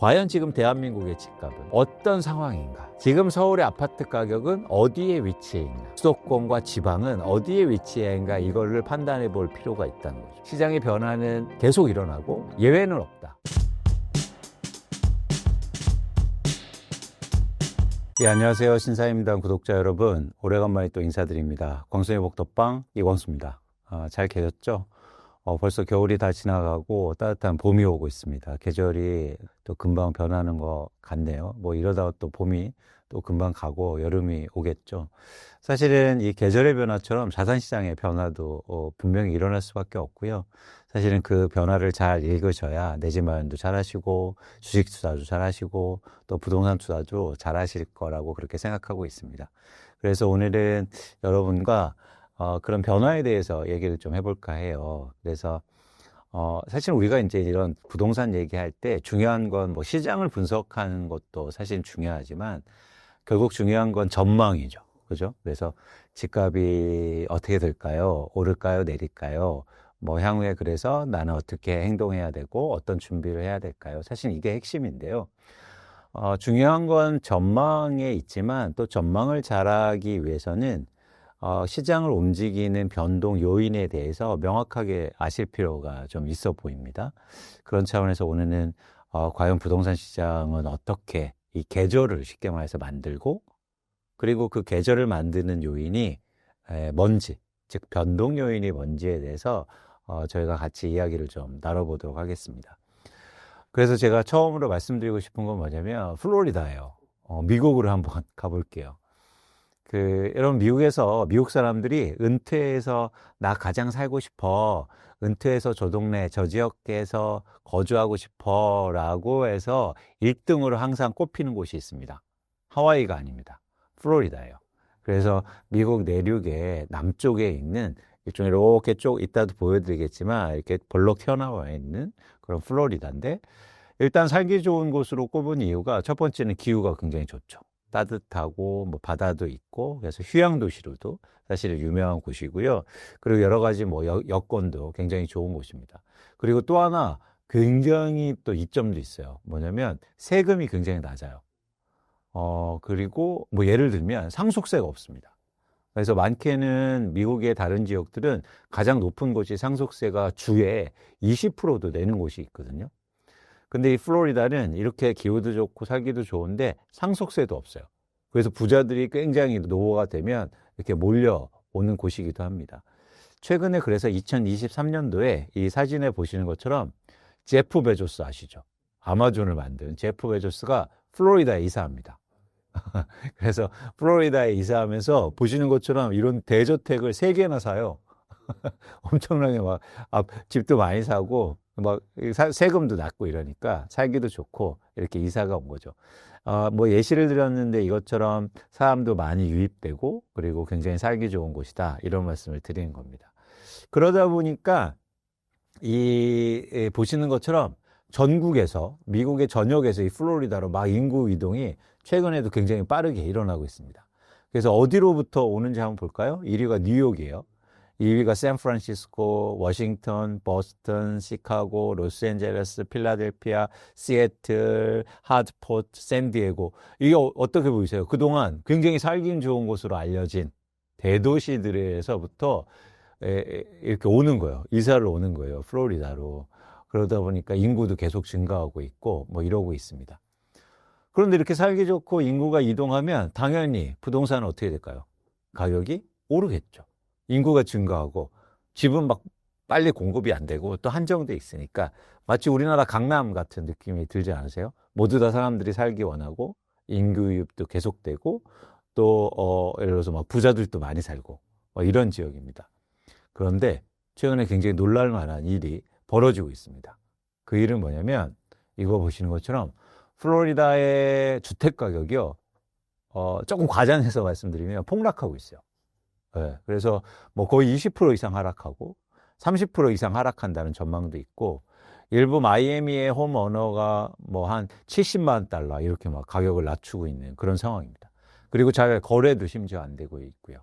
과연 지금 대한민국의 집값은 어떤 상황인가? 지금 서울의 아파트 가격은 어디에 위치해 있나? 수도권과 지방은 어디에 위치해 있는가? 이거를 판단해 볼 필요가 있다는 거죠. 시장의 변화는 계속 일어나고 예외는 없다. 예, 안녕하세요. 신사임당 구독자 여러분. 오래간만에 또 인사드립니다. 광수의 복덕방 이광수입니다. 잘 계셨죠? 벌써 겨울이 다 지나가고 따뜻한 봄이 오고 있습니다. 계절이 또 금방 변하는 것 같네요. 뭐 이러다가 또 봄이 또 금방 가고 여름이 오겠죠. 사실은 이 계절의 변화처럼 자산시장의 변화도 분명히 일어날 수밖에 없고요. 사실은 그 변화를 잘 읽으셔야 내 집 마련도 잘 하시고 주식 투자도 잘 하시고 또 부동산 투자도 잘 하실 거라고 그렇게 생각하고 있습니다. 그래서 오늘은 여러분과 그런 변화에 대해서 얘기를 좀 해볼까 해요. 그래서 사실 우리가 이제 이런 부동산 얘기할 때 중요한 건 뭐 시장을 분석하는 것도 사실 중요하지만 결국 중요한 건 전망이죠. 그죠? 그래서 집값이 어떻게 될까요? 오를까요? 내릴까요? 뭐 향후에 그래서 나는 어떻게 행동해야 되고 어떤 준비를 해야 될까요? 사실 이게 핵심인데요. 중요한 건 전망에 있지만 또 전망을 잘하기 위해서는 시장을 움직이는 변동 요인에 대해서 명확하게 아실 필요가 좀 있어 보입니다. 그런 차원에서 오늘은 과연 부동산 시장은 어떻게 이 계절을 쉽게 말해서 만들고 그리고 그 계절을 만드는 요인이 뭔지, 즉 변동 요인이 뭔지에 대해서 저희가 같이 이야기를 좀 나눠보도록 하겠습니다. 그래서 제가 처음으로 말씀드리고 싶은 건 뭐냐면 플로리다예요. 미국으로 한번 가볼게요. 여러분, 미국 사람들이 은퇴해서 나 가장 살고 싶어. 은퇴해서 저 동네, 저 지역에서 거주하고 싶어. 라고 해서 1등으로 항상 꼽히는 곳이 있습니다. 하와이가 아닙니다. 플로리다예요. 그래서 미국 내륙의 남쪽에 있는 일종의 이렇게 쭉 이따도 보여드리겠지만 이렇게 볼록 튀어나와 있는 그런 플로리다인데 일단 살기 좋은 곳으로 꼽은 이유가 첫 번째는 기후가 굉장히 좋죠. 따뜻하고 뭐 바다도 있고 그래서 휴양 도시로도 사실 유명한 곳이고요. 그리고 여러 가지 뭐 여건도 굉장히 좋은 곳입니다. 그리고 또 하나 굉장히 또 이점도 있어요. 뭐냐면 세금이 굉장히 낮아요. 그리고 뭐 예를 들면 상속세가 없습니다. 그래서 많게는 미국의 다른 지역들은 가장 높은 곳이 상속세가 주에 20%도 내는 곳이 있거든요. 근데 이 플로리다는 이렇게 기후도 좋고 살기도 좋은데 상속세도 없어요. 그래서 부자들이 굉장히 노후가 되면 이렇게 몰려오는 곳이기도 합니다. 최근에 그래서 2023년도에 이 사진에 보시는 것처럼 제프 베조스 아시죠? 아마존을 만든 제프 베조스가 플로리다에 이사합니다. 그래서 플로리다에 이사하면서 보시는 것처럼 이런 대저택을 3개나 사요. 엄청나게 집도 많이 사고 세금도 낮고 이러니까 살기도 좋고 이렇게 이사가 온 거죠. 뭐 예시를 드렸는데 이것처럼 사람도 많이 유입되고 그리고 굉장히 살기 좋은 곳이다 이런 말씀을 드리는 겁니다. 그러다 보니까 보시는 것처럼 전국에서 미국의 전역에서 이 플로리다로 막 인구 이동이 최근에도 굉장히 빠르게 일어나고 있습니다. 그래서 어디로부터 오는지 한번 볼까요? 1위가 뉴욕이에요. 2위가 샌프란시스코, 워싱턴, 버스턴, 시카고, 로스앤젤레스, 필라델피아, 시애틀, 하드포트, 샌디에고. 이게 어떻게 보이세요? 그동안 굉장히 살기 좋은 곳으로 알려진 대도시들에서부터 이렇게 오는 거예요. 이사를 오는 거예요. 플로리다로. 그러다 보니까 인구도 계속 증가하고 있고 뭐 이러고 있습니다. 그런데 이렇게 살기 좋고 인구가 이동하면 당연히 부동산은 어떻게 될까요? 가격이 오르겠죠. 인구가 증가하고 집은 막 빨리 공급이 안 되고 또 한정돼 있으니까 마치 우리나라 강남 같은 느낌이 들지 않으세요? 모두 다 사람들이 살기 원하고 인구 유입도 계속되고 또 예를 들어서 막 부자들도 많이 살고 이런 지역입니다. 그런데 최근에 굉장히 놀랄 만한 일이 벌어지고 있습니다. 그 일은 뭐냐면 이거 보시는 것처럼 플로리다의 주택 가격이요. 조금 과장해서 말씀드리면 폭락하고 있어요. 네, 그래서 뭐 거의 20% 이상 하락하고 30% 이상 하락한다는 전망도 있고 일부 마이애미의 홈오너가 뭐 한 70만 달러 이렇게 막 가격을 낮추고 있는 그런 상황입니다. 그리고 잘 거래도 심지어 안 되고 있고요.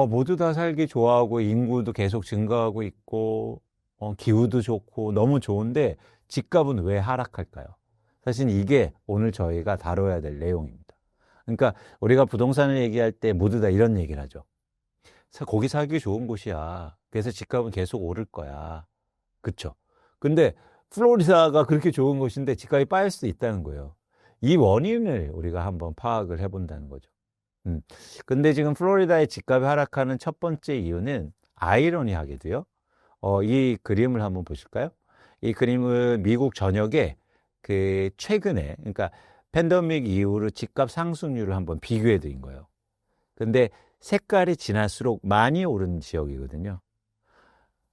모두 다 살기 좋아하고 인구도 계속 증가하고 있고 기후도 좋고 너무 좋은데 집값은 왜 하락할까요? 사실 이게 오늘 저희가 다뤄야 될 내용입니다. 그러니까 우리가 부동산을 얘기할 때 모두 다 이런 얘기를 하죠. 거기 살기 좋은 곳이야. 그래서 집값은 계속 오를 거야. 그쵸? 근데 플로리다가 그렇게 좋은 곳인데 집값이 빠질 수도 있다는 거예요. 이 원인을 우리가 한번 파악을 해본다는 거죠. 근데 지금 플로리다의 집값이 하락하는 첫 번째 이유는 아이러니하게도요. 이 그림을 한번 보실까요? 이 그림은 미국 전역에 그 최근에, 그러니까 팬데믹 이후로 집값 상승률을 한번 비교해 드린 거예요. 근데 색깔이 진할수록 많이 오른 지역이거든요.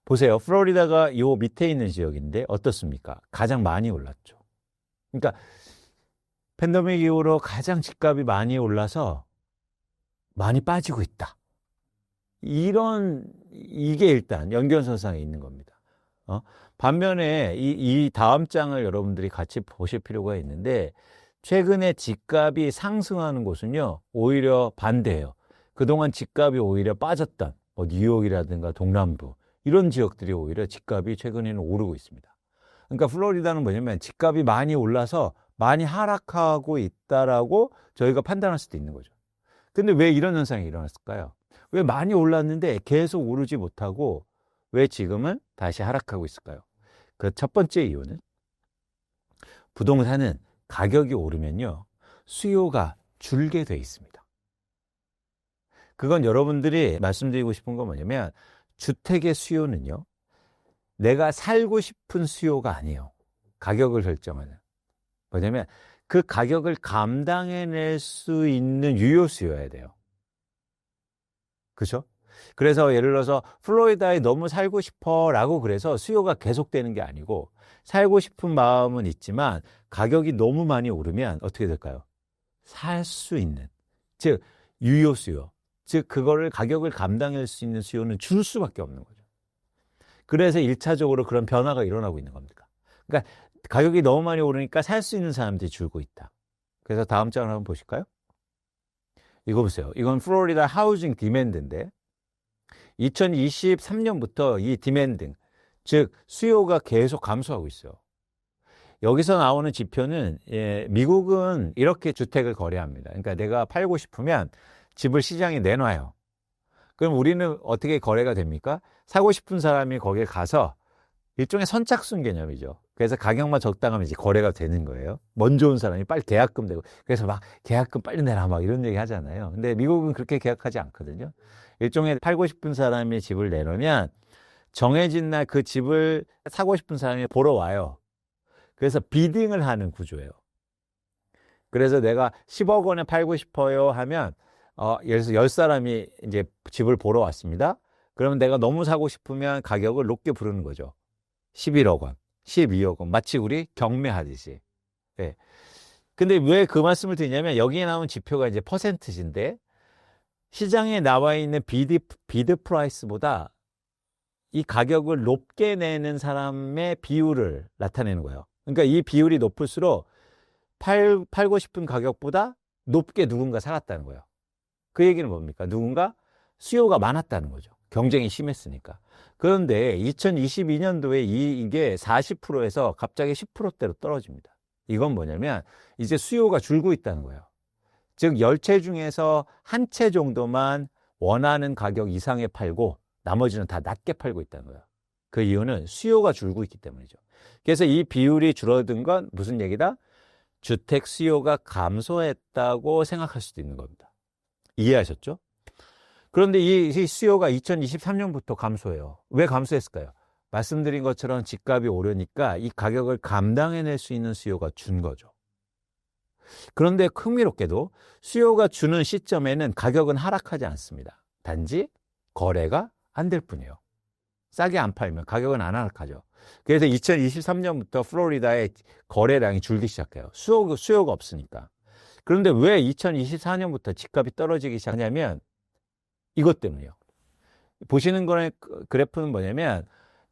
보세요. 플로리다가 요 밑에 있는 지역인데 어떻습니까? 가장 많이 올랐죠. 그러니까 팬데믹 이후로 가장 집값이 많이 올라서 많이 빠지고 있다. 이게 일단 연결선상에 있는 겁니다. 반면에 이 다음 장을 여러분들이 같이 보실 필요가 있는데, 최근에 집값이 상승하는 곳은요, 오히려 반대예요. 그동안 집값이 오히려 빠졌던 뉴욕이라든가 동남부 이런 지역들이 오히려 집값이 최근에는 오르고 있습니다. 그러니까 플로리다는 뭐냐면 집값이 많이 올라서 많이 하락하고 있다라고 저희가 판단할 수도 있는 거죠. 근데 왜 이런 현상이 일어났을까요? 왜 많이 올랐는데 계속 오르지 못하고 왜 지금은 다시 하락하고 있을까요? 그 첫 번째 이유는 부동산은 가격이 오르면요, 수요가 줄게 돼 있습니다. 그건 여러분들이 말씀드리고 싶은 건 뭐냐면, 주택의 수요는요, 내가 살고 싶은 수요가 아니에요. 가격을 결정하는. 뭐냐면 그 가격을 감당해낼 수 있는 유효 수요여야 돼요. 그렇죠? 그래서 예를 들어서 플로리다에 너무 살고 싶어라고 그래서 수요가 계속되는 게 아니고, 살고 싶은 마음은 있지만 가격이 너무 많이 오르면 어떻게 될까요? 살 수 있는, 즉 유효 수요, 즉 그거를 가격을 감당할 수 있는 수요는 줄 수밖에 없는 거죠. 그래서 1차적으로 그런 변화가 일어나고 있는 겁니다. 그러니까 가격이 너무 많이 오르니까 살 수 있는 사람들이 줄고 있다. 그래서 다음 장을 한번 보실까요? 이거 보세요. 이건 플로리다 하우징 디맨드인데, 2023년부터 이 디맨드, 즉 수요가 계속 감소하고 있어요. 여기서 나오는 지표는, 미국은 이렇게 주택을 거래합니다. 그러니까 내가 팔고 싶으면 집을 시장에 내놔요. 그럼 우리는 어떻게 거래가 됩니까? 사고 싶은 사람이 거기에 가서, 일종의 선착순 개념이죠. 그래서 가격만 적당하면 이제 거래가 되는 거예요. 먼저 온 사람이 빨리 계약금 내고, 그래서 막 계약금 빨리 내라 막 이런 얘기 하잖아요. 근데 미국은 그렇게 계약하지 않거든요. 일종의 팔고 싶은 사람이 집을 내놓으면 정해진 날 그 집을 사고 싶은 사람이 보러 와요. 그래서 비딩을 하는 구조예요. 그래서 내가 10억 원에 팔고 싶어요 하면, 예를 들어서 10사람이 이제 집을 보러 왔습니다. 그러면 내가 너무 사고 싶으면 가격을 높게 부르는 거죠. 11억 원, 12억 원. 마치 우리 경매하듯이. 예. 근데 왜 그 말씀을 드리냐면, 여기에 나온 지표가 이제 퍼센트지인데, 시장에 나와 있는 비드 프라이스보다 이 가격을 높게 내는 사람의 비율을 나타내는 거예요. 그러니까 이 비율이 높을수록 팔고 싶은 가격보다 높게 누군가 살았다는 거예요. 그 얘기는 뭡니까? 누군가 수요가 많았다는 거죠. 경쟁이 심했으니까. 그런데 2022년도에 이게 40%에서 갑자기 10%대로 떨어집니다. 이건 뭐냐면 이제 수요가 줄고 있다는 거예요. 즉 10채 중에서 한 채 정도만 원하는 가격 이상에 팔고 나머지는 다 낮게 팔고 있다는 거예요. 그 이유는 수요가 줄고 있기 때문이죠. 그래서 이 비율이 줄어든 건 무슨 얘기다? 주택 수요가 감소했다고 생각할 수도 있는 겁니다. 이해하셨죠? 그런데 이 수요가 2023년부터 감소해요. 왜 감소했을까요? 말씀드린 것처럼 집값이 오르니까 이 가격을 감당해낼 수 있는 수요가 준 거죠. 그런데 흥미롭게도 수요가 주는 시점에는 가격은 하락하지 않습니다. 단지 거래가 안 될 뿐이에요. 싸게 안 팔면 가격은 안 하락하죠. 그래서 2023년부터 플로리다의 거래량이 줄기 시작해요. 수요가 없으니까. 그런데 왜 2024년부터 집값이 떨어지기 시작하냐면 이것 때문이에요. 보시는 거는 그래프는 뭐냐면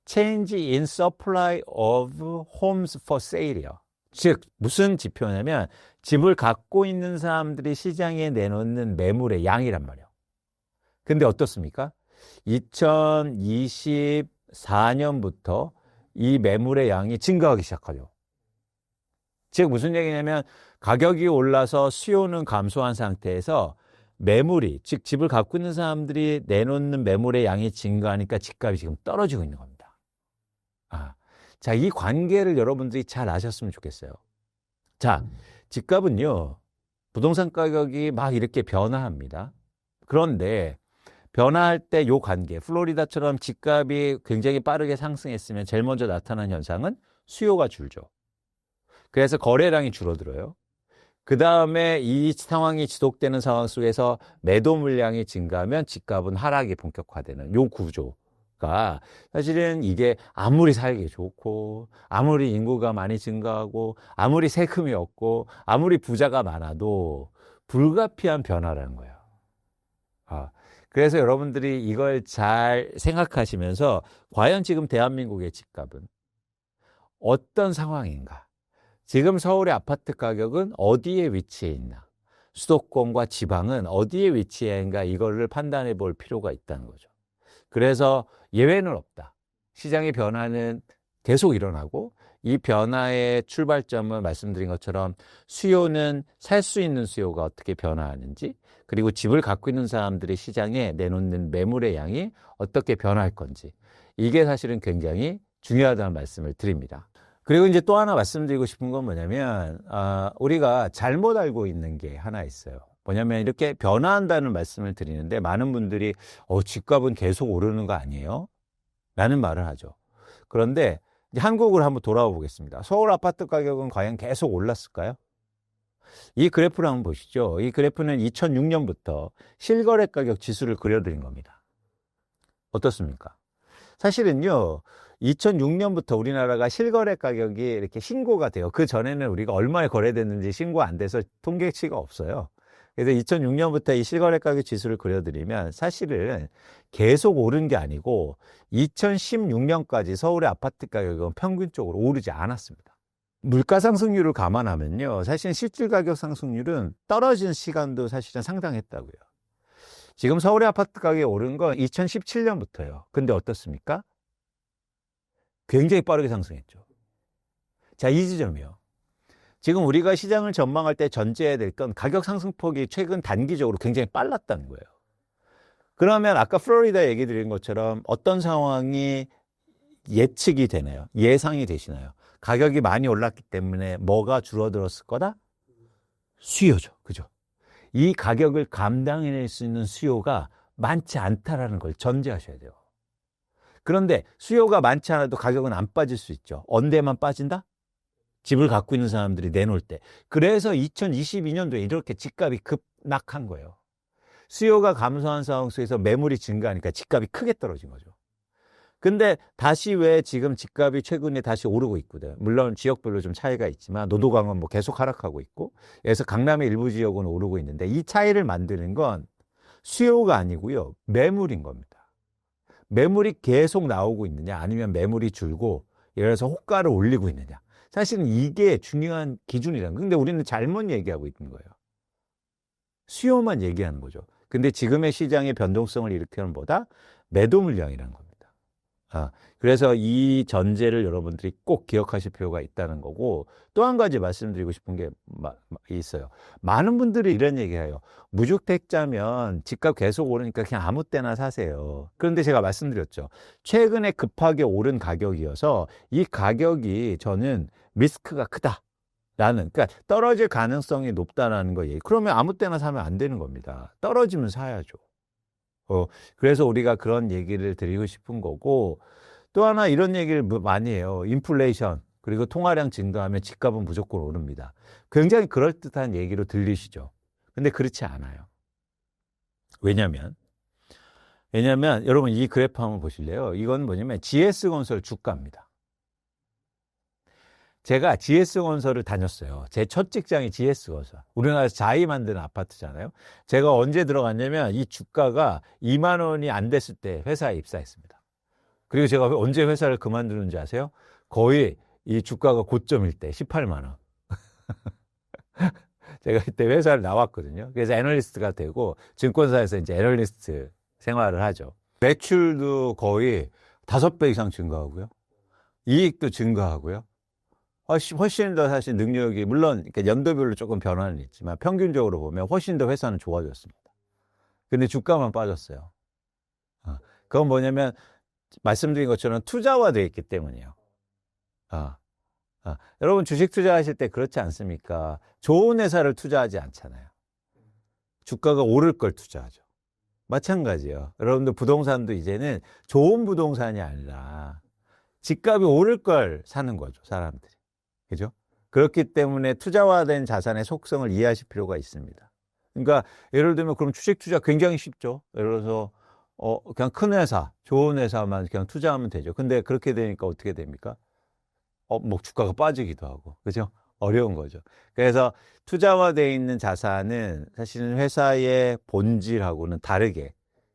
Change in Supply of Homes for Sale이요. 즉 무슨 지표냐면 집을 갖고 있는 사람들이 시장에 내놓는 매물의 양이란 말이에요. 근데 어떻습니까? 2024년부터 이 매물의 양이 증가하기 시작하죠. 즉 무슨 얘기냐면 가격이 올라서 수요는 감소한 상태에서 매물이, 즉 집을 갖고 있는 사람들이 내놓는 매물의 양이 증가하니까 집값이 지금 떨어지고 있는 겁니다. 자, 이 관계를 여러분들이 잘 아셨으면 좋겠어요. 자, 집값은요, 부동산 가격이 막 이렇게 변화합니다. 그런데 변화할 때 이 관계, 플로리다처럼 집값이 굉장히 빠르게 상승했으면 제일 먼저 나타난 현상은 수요가 줄죠. 그래서 거래량이 줄어들어요. 그 다음에 이 상황이 지속되는 상황 속에서 매도 물량이 증가하면 집값은 하락이 본격화되는 요 구조가 사실은 이게 아무리 살기 좋고 아무리 인구가 많이 증가하고 아무리 세금이 없고 아무리 부자가 많아도 불가피한 변화라는 거예요. 그래서 여러분들이 이걸 잘 생각하시면서 과연 지금 대한민국의 집값은 어떤 상황인가? 지금 서울의 아파트 가격은 어디에 위치해 있나? 수도권과 지방은 어디에 위치해 있는가? 이거를 판단해 볼 필요가 있다는 거죠. 그래서 예외는 없다. 시장의 변화는 계속 일어나고 이 변화의 출발점은 말씀드린 것처럼 수요는 살 수 있는 수요가 어떻게 변화하는지, 그리고 집을 갖고 있는 사람들이 시장에 내놓는 매물의 양이 어떻게 변화할 건지, 이게 사실은 굉장히 중요하다는 말씀을 드립니다. 그리고 이제 또 하나 말씀드리고 싶은 건 뭐냐면 우리가 잘못 알고 있는 게 하나 있어요. 뭐냐면 이렇게 변화한다는 말씀을 드리는데 많은 분들이 집값은 계속 오르는 거 아니에요? 라는 말을 하죠. 그런데 이제 한국으로 한번 돌아와 보겠습니다. 서울 아파트 가격은 과연 계속 올랐을까요? 이 그래프를 한번 보시죠. 이 그래프는 2006년부터 실거래 가격 지수를 그려드린 겁니다. 어떻습니까? 사실은요, 2006년부터 우리나라가 실거래 가격이 이렇게 신고가 돼요. 그 전에는 우리가 얼마에 거래됐는지 신고 안 돼서 통계치가 없어요. 그래서 2006년부터 이 실거래 가격 지수를 그려드리면 사실은 계속 오른 게 아니고 2016년까지 서울의 아파트 가격은 평균적으로 오르지 않았습니다. 물가 상승률을 감안하면요, 사실 실질 가격 상승률은 떨어진 시간도 사실은 상당했다고요. 지금 서울의 아파트 가격이 오른 건 2017년부터예요. 근데 어떻습니까? 굉장히 빠르게 상승했죠. 자, 이 지점이요. 지금 우리가 시장을 전망할 때 전제해야 될 건 가격 상승폭이 최근 단기적으로 굉장히 빨랐다는 거예요. 그러면 아까 플로리다 얘기 드린 것처럼 어떤 상황이 예측이 되나요? 예상이 되시나요? 가격이 많이 올랐기 때문에 뭐가 줄어들었을 거다? 수요죠. 그죠? 이 가격을 감당해낼 수 있는 수요가 많지 않다라는 걸 전제하셔야 돼요. 그런데 수요가 많지 않아도 가격은 안 빠질 수 있죠. 언제만 빠진다? 집을 갖고 있는 사람들이 내놓을 때. 그래서 2022년도에 이렇게 집값이 급락한 거예요. 수요가 감소한 상황 속에서 매물이 증가하니까 집값이 크게 떨어진 거죠. 근데 다시 왜 지금 집값이 최근에 다시 오르고 있거든. 물론 지역별로 좀 차이가 있지만 노도강은 뭐 계속 하락하고 있고, 그래서 강남의 일부 지역은 오르고 있는데 이 차이를 만드는 건 수요가 아니고요, 매물인 겁니다. 매물이 계속 나오고 있느냐, 아니면 매물이 줄고 예를 들어서 호가를 올리고 있느냐. 사실은 이게 중요한 기준이라는 거예요. 근데 우리는 잘못 얘기하고 있는 거예요. 수요만 얘기하는 거죠. 근데 지금의 시장의 변동성을 일으키는 보다 매도 물량이라는 겁니다. 그래서 이 전제를 여러분들이 꼭 기억하실 필요가 있다는 거고, 또 한 가지 말씀드리고 싶은 게 있어요. 많은 분들이 이런 얘기해요. 무주택자면 집값 계속 오르니까 그냥 아무 때나 사세요. 그런데 제가 말씀드렸죠. 최근에 급하게 오른 가격이어서 이 가격이 저는 리스크가 크다. 그러니까 떨어질 가능성이 높다라는 거예요. 그러면 아무 때나 사면 안 되는 겁니다. 떨어지면 사야죠. 그래서 우리가 그런 얘기를 드리고 싶은 거고, 또 하나 이런 얘기를 많이 해요. 인플레이션, 그리고 통화량 증가하면 집값은 무조건 오릅니다. 굉장히 그럴듯한 얘기로 들리시죠? 근데 그렇지 않아요. 왜냐면 여러분 이 그래프 한번 보실래요? 이건 뭐냐면 GS건설 주가입니다. 제가 GS건설을 다녔어요. 제 첫 직장이 GS건설. 우리나라에서 자이 만드는 아파트잖아요. 제가 언제 들어갔냐면 이 주가가 2만 원이 안 됐을 때 회사에 입사했습니다. 그리고 제가 언제 회사를 그만두는지 아세요? 거의 이 주가가 고점일 때 18만 원. 제가 그때 회사를 나왔거든요. 그래서 애널리스트가 되고 증권사에서 이제 애널리스트 생활을 하죠. 매출도 거의 5배 이상 증가하고요. 이익도 증가하고요. 훨씬 더 사실 능력이, 물론 이렇게 연도별로 조금 변화는 있지만 평균적으로 보면 훨씬 더 회사는 좋아졌습니다. 근데 주가만 빠졌어요. 그건 뭐냐면 말씀드린 것처럼 투자화되어 있기 때문이에요. 여러분 주식 투자하실 때 그렇지 않습니까? 좋은 회사를 투자하지 않잖아요. 주가가 오를 걸 투자하죠. 마찬가지예요. 여러분들 부동산도 이제는 좋은 부동산이 아니라 집값이 오를 걸 사는 거죠, 사람들이. 그죠? 그렇기 때문에 투자화된 자산의 속성을 이해하실 필요가 있습니다. 그러니까 예를 들면 그럼 주식 투자 굉장히 쉽죠. 예를 들어서 그냥 큰 회사, 좋은 회사만 그냥 투자하면 되죠. 근데 그렇게 되니까 어떻게 됩니까? 뭐 주가가 빠지기도 하고. 그죠? 어려운 거죠. 그래서 투자화되어 있는 자산은 사실은 회사의 본질하고는 다르게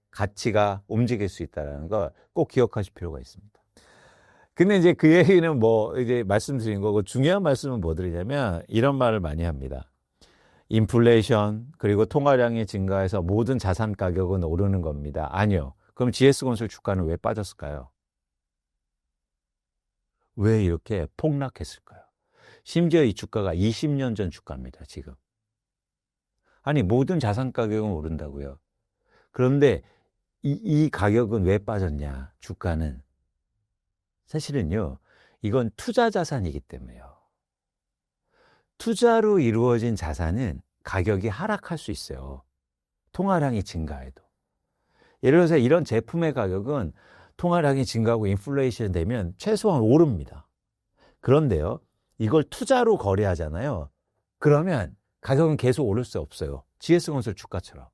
가치가 움직일 수 있다는 걸 꼭 기억하실 필요가 있습니다. 근데 이제 그 얘기는 뭐 이제 말씀드린 거고, 중요한 말씀은 뭐 드리냐면 이런 말을 많이 합니다. 인플레이션 그리고 통화량이 증가해서 모든 자산 가격은 오르는 겁니다. 아니요. 그럼 GS건설 주가는 왜 빠졌을까요? 왜 이렇게 폭락했을까요? 심지어 이 주가가 20년 전 주가입니다, 지금. 아니, 모든 자산 가격은 오른다고요. 그런데 이 가격은 왜 빠졌냐, 주가는. 사실은요, 이건 투자 자산이기 때문에요. 투자로 이루어진 자산은 가격이 하락할 수 있어요. 통화량이 증가해도. 예를 들어서 이런 제품의 가격은 통화량이 증가하고 인플레이션 되면 최소한 오릅니다. 그런데요, 이걸 투자로 거래하잖아요. 그러면 가격은 계속 오를 수 없어요. GS건설 주가처럼.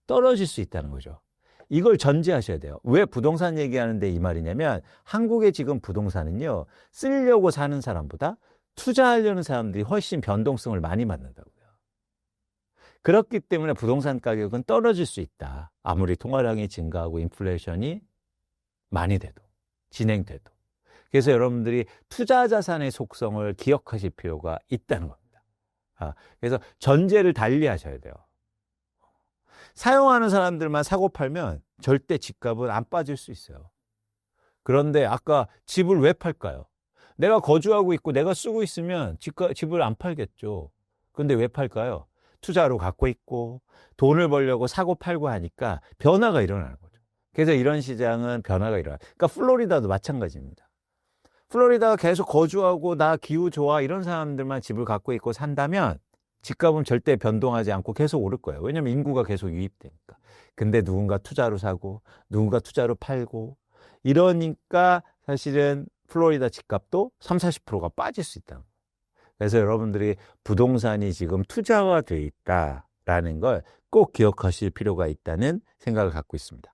떨어질 수 있다는 거죠. 이걸 전제하셔야 돼요. 왜 부동산 얘기하는데 이 말이냐면, 한국의 지금 부동산은요, 쓰려고 사는 사람보다 투자하려는 사람들이 훨씬 변동성을 많이 만든다고요. 그렇기 때문에 부동산 가격은 떨어질 수 있다. 아무리 통화량이 증가하고 인플레이션이 많이 돼도, 진행돼도. 그래서 여러분들이 투자 자산의 속성을 기억하실 필요가 있다는 겁니다. 그래서 전제를 달리 하셔야 돼요. 사용하는 사람들만 사고 팔면 절대 집값은 안 빠질 수 있어요. 그런데 아까 집을 왜 팔까요? 내가 거주하고 있고 내가 쓰고 있으면 집을 안 팔겠죠. 근데 왜 팔까요? 투자로 갖고 있고 돈을 벌려고 사고 팔고 하니까 변화가 일어나는 거죠. 그래서 이런 시장은 변화가 일어나요. 그러니까 플로리다도 마찬가지입니다. 플로리다가 계속 거주하고 나 기후 좋아 이런 사람들만 집을 갖고 있고 산다면 집값은 절대 변동하지 않고 계속 오를 거예요. 왜냐하면 인구가 계속 유입되니까. 근데 누군가 투자로 사고 누군가 투자로 팔고 이러니까 사실은 플로리다 집값도 30, 40%가 빠질 수 있다. 그래서 여러분들이 부동산이 지금 투자화되어 있다라는 걸 꼭 기억하실 필요가 있다는 생각을 갖고 있습니다.